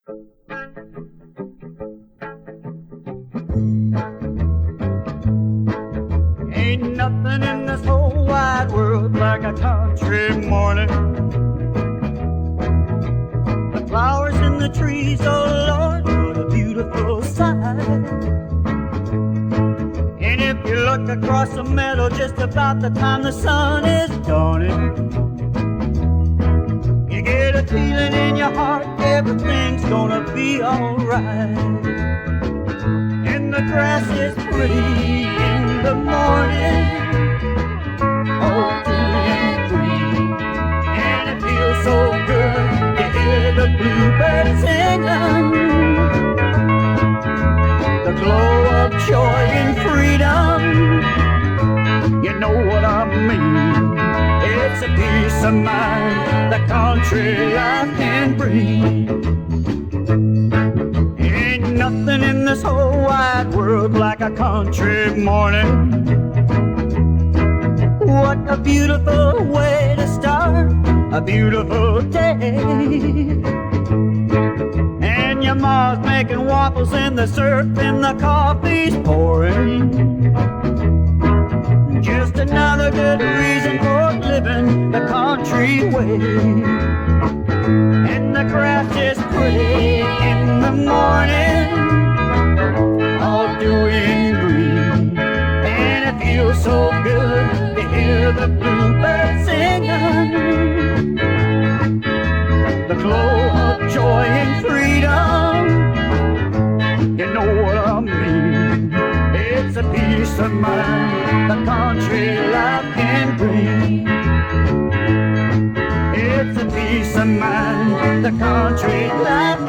Ain't nothing in this whole wide world like a country morning. The flowers in the trees, oh Lord, what a beautiful sight. And if you look across the meadow just about the time the sun is dawning, you get a feeling in your heart everything's gonna be alright. And the grass is pretty in the morning, all green, green, and it feels so good to hear the bluebirds singing. The glow of joy and freedom, you know what I mean. It's a peace of mind the country life can bring. Ain't nothing in this whole wide world like a country morning. What a beautiful way to start a beautiful day. And your ma's making waffles and the syrup and the coffee's pouring. Just another good reason for living the country way. And the grass is pretty in the morning, all dewy and green, and it feels so good to hear the bluebirds singing. The glow of joy and freedom, you know what I mean. It's a peace of mind the country life can bring. It's a peace of mind the country life